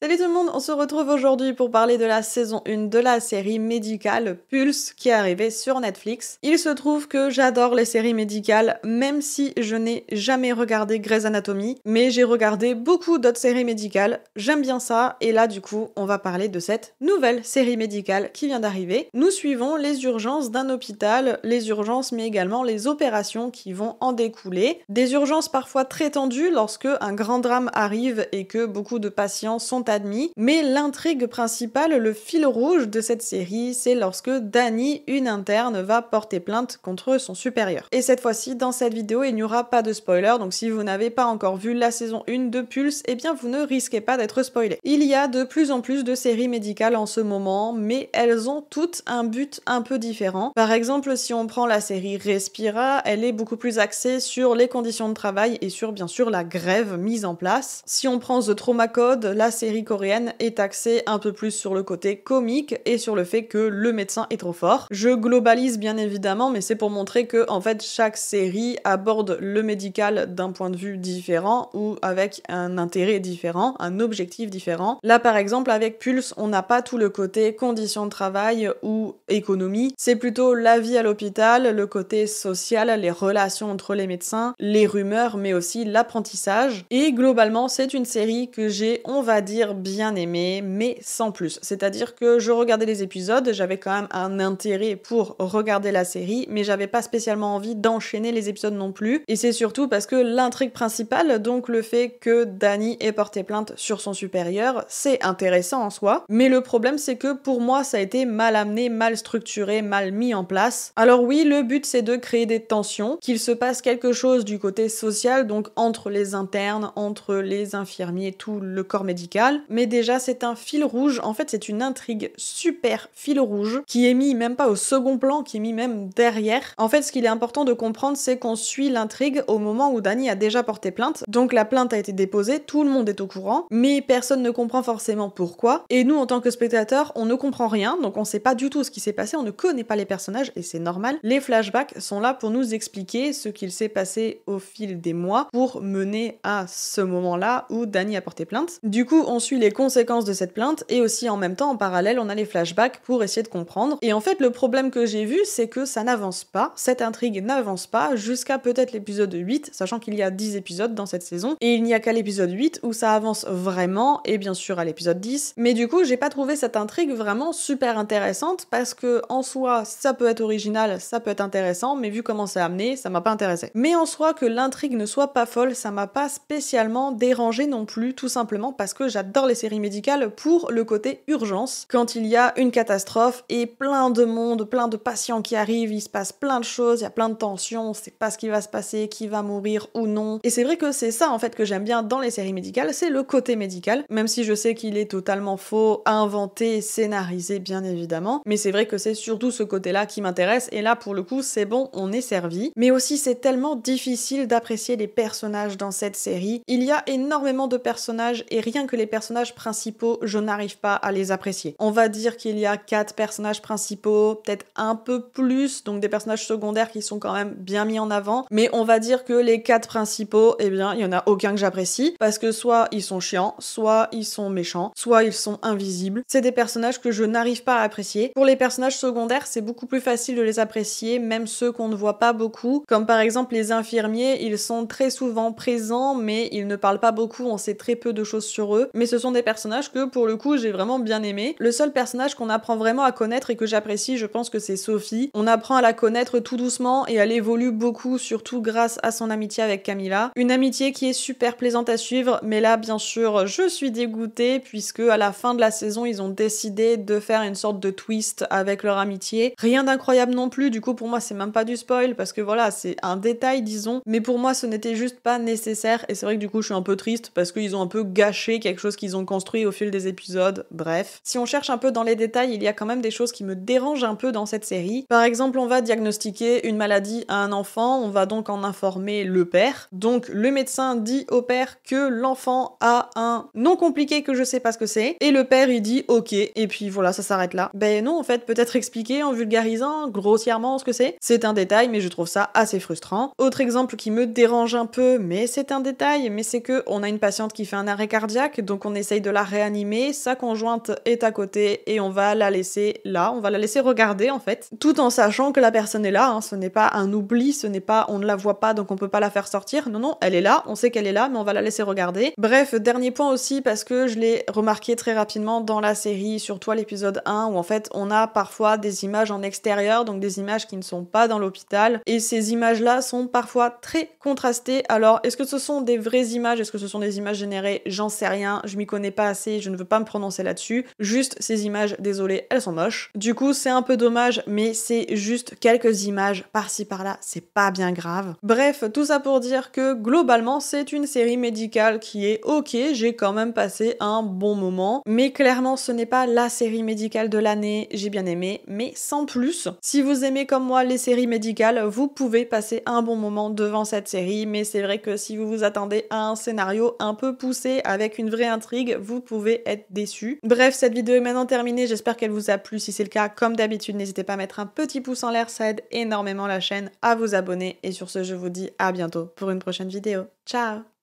Salut tout le monde, on se retrouve aujourd'hui pour parler de la saison 1 de la série médicale Pulse qui est arrivée sur Netflix. Il se trouve que j'adore les séries médicales, même si je n'ai jamais regardé Grey's Anatomy, mais j'ai regardé beaucoup d'autres séries médicales, j'aime bien ça, et là du coup on va parler de cette nouvelle série médicale qui vient d'arriver. Nous suivons les urgences d'un hôpital, les urgences mais également les opérations qui vont en découler. Des urgences parfois très tendues lorsque un grand drame arrive et que beaucoup de patients sont admis, mais l'intrigue principale, le fil rouge de cette série, c'est lorsque Dani, une interne, va porter plainte contre son supérieur. Et cette fois-ci, dans cette vidéo, il n'y aura pas de spoiler, donc si vous n'avez pas encore vu la saison 1 de Pulse, eh bien vous ne risquez pas d'être spoilé. Il y a de plus en plus de séries médicales en ce moment, mais elles ont toutes un but un peu différent. Par exemple, si on prend la série Respira, elle est beaucoup plus axée sur les conditions de travail et sur bien sûr la grève mise en place. Si on prend The Trauma Code, la série coréenne est axée un peu plus sur le côté comique et sur le fait que le médecin est trop fort. Je globalise bien évidemment, mais c'est pour montrer que en fait chaque série aborde le médical d'un point de vue différent ou avec un intérêt différent, un objectif différent. Là par exemple avec Pulse, on n'a pas tout le côté conditions de travail ou économie, c'est plutôt la vie à l'hôpital, le côté social, les relations entre les médecins, les rumeurs, mais aussi l'apprentissage. Et globalement, c'est une série que j'ai, on va dire, bien aimée, mais sans plus. C'est-à-dire que je regardais les épisodes, j'avais quand même un intérêt pour regarder la série, mais j'avais pas spécialement envie d'enchaîner les épisodes non plus. Et c'est surtout parce que l'intrigue principale, donc le fait que Dani ait porté plainte sur son supérieur, c'est intéressant en soi. Mais le problème, c'est que pour moi, ça a été mal amené, mal structuré, mal mis en place. Alors oui, le but, c'est de créer des tensions, qu'il se passe quelque chose du côté social, donc entre les internes, entre les infirmiers, tout le corps médical. Mais déjà, c'est un fil rouge. En fait, c'est une intrigue super fil rouge qui est mis même pas au second plan, qui est mis même derrière. En fait, ce qu'il est important de comprendre, c'est qu'on suit l'intrigue au moment où Dani a déjà porté plainte. Donc la plainte a été déposée, tout le monde est au courant, mais personne ne comprend forcément pourquoi. Et nous, en tant que spectateurs, on ne comprend rien, donc on sait pas du tout ce qui s'est passé, on ne connaît pas les personnages et c'est normal. Les flashbacks sont là pour nous expliquer ce qu'il s'est passé au fil des mois pour mener à ce moment-là où Dani a porté plainte. Du coup, on suit les conséquences de cette plainte et aussi en même temps, en parallèle, on a les flashbacks pour essayer de comprendre. Et en fait, le problème que j'ai vu, c'est que ça n'avance pas, cette intrigue n'avance pas jusqu'à peut-être l'épisode 8, sachant qu'il y a 10 épisodes dans cette saison, et il n'y a qu'à l'épisode 8 où ça avance vraiment, et bien sûr à l'épisode 10. Mais du coup, j'ai pas trouvé cette intrigue vraiment super intéressante parce que en soi, ça peut être original, ça peut être intéressant, mais vu comment c'est amené, ça m'a pas intéressé. Mais en soi, que l'intrigue ne soit pas folle, ça m'a pas spécialement dérangé non plus, tout simplement parce que j'adore les séries médicales pour le côté urgence. Quand il y a une catastrophe et plein de monde, plein de patients qui arrivent, il se passe plein de choses, il y a plein de tensions, on sait pas ce qui va se passer, qui va mourir ou non. Et c'est vrai que c'est ça en fait que j'aime bien dans les séries médicales, c'est le côté médical, même si je sais qu'il est totalement faux, inventé, scénarisé bien évidemment, mais c'est vrai que c'est surtout ce côté-là qui m'intéresse, et là pour le coup c'est bon, on est servi. Mais aussi c'est tellement difficile d'apprécier les personnages dans cette série, il y a énormément de personnages et rien que les personnages principaux, je n'arrive pas à les apprécier. On va dire qu'il y a 4 personnages principaux, peut-être un peu plus, donc des personnages secondaires qui sont quand même bien mis en avant, mais on va dire que les 4 principaux, eh bien, il y en a aucun que j'apprécie, parce que soit ils sont chiants, soit ils sont méchants, soit ils sont invisibles. C'est des personnages que je n'arrive pas à apprécier. Pour les personnages secondaires, c'est beaucoup plus facile de les apprécier, même ceux qu'on ne voit pas beaucoup, comme par exemple les infirmiers, ils sont très souvent présents, mais ils ne parlent pas beaucoup, on sait très peu de choses sur eux, mais ce sont des personnages que pour le coup j'ai vraiment bien aimé. Le seul personnage qu'on apprend vraiment à connaître et que j'apprécie, je pense que c'est Sophie. On apprend à la connaître tout doucement et elle évolue beaucoup, surtout grâce à son amitié avec Camilla. Une amitié qui est super plaisante à suivre, mais là bien sûr je suis dégoûtée puisque à la fin de la saison ils ont décidé de faire une sorte de twist avec leur amitié. Rien d'incroyable non plus, du coup pour moi c'est même pas du spoil parce que voilà c'est un détail disons, mais pour moi ce n'était juste pas nécessaire et c'est vrai que du coup je suis un peu triste parce qu'ils ont un peu gâché quelque chose qu'ils ont construit au fil des épisodes, bref. Si on cherche un peu dans les détails, il y a quand même des choses qui me dérangent un peu dans cette série. Par exemple, on va diagnostiquer une maladie à un enfant, on va donc en informer le père. Donc le médecin dit au père que l'enfant a un nom compliqué que je sais pas ce que c'est, et le père il dit ok, et puis voilà, ça s'arrête là. Ben non, en fait, peut-être expliquer en vulgarisant grossièrement ce que c'est. C'est un détail, mais je trouve ça assez frustrant. Autre exemple qui me dérange un peu, mais c'est un détail, mais c'est que on a une patiente qui fait un arrêt cardiaque, donc on essaye de la réanimer, sa conjointe est à côté et on va la laisser là, on va la laisser regarder en fait, tout en sachant que la personne est là, hein, ce n'est pas un oubli, ce n'est pas on ne la voit pas donc on peut pas la faire sortir, non, elle est là, on sait qu'elle est là, mais on va la laisser regarder. Bref, dernier point aussi, parce que je l'ai remarqué très rapidement dans la série, surtout à l'épisode 1, où en fait on a parfois des images en extérieur, donc des images qui ne sont pas dans l'hôpital, et ces images-là sont parfois très contrastées. Alors, est-ce que ce sont des vraies images? Est-ce que ce sont des images générées? J'en sais rien, je m'y connais pas assez, je ne veux pas me prononcer là-dessus. Juste, ces images, désolé, elles sont moches. Du coup, c'est un peu dommage, mais c'est juste quelques images par-ci par-là, c'est pas bien grave. Bref, tout ça pour dire que globalement, c'est une série médicale qui est ok, j'ai quand même passé un bon moment, mais clairement, ce n'est pas la série médicale de l'année, j'ai bien aimé, mais sans plus. Si vous aimez comme moi les séries médicales, vous pouvez passer un bon moment devant cette série, mais c'est vrai que si vous vous attendez à un scénario un peu poussé avec une vraie intrigue, vous pouvez être déçu. Bref, cette vidéo est maintenant terminée, j'espère qu'elle vous a plu. Si c'est le cas, comme d'habitude, n'hésitez pas à mettre un petit pouce en l'air, ça aide énormément la chaîne, à vous abonner, et sur ce, je vous dis à bientôt pour une prochaine vidéo. Ciao!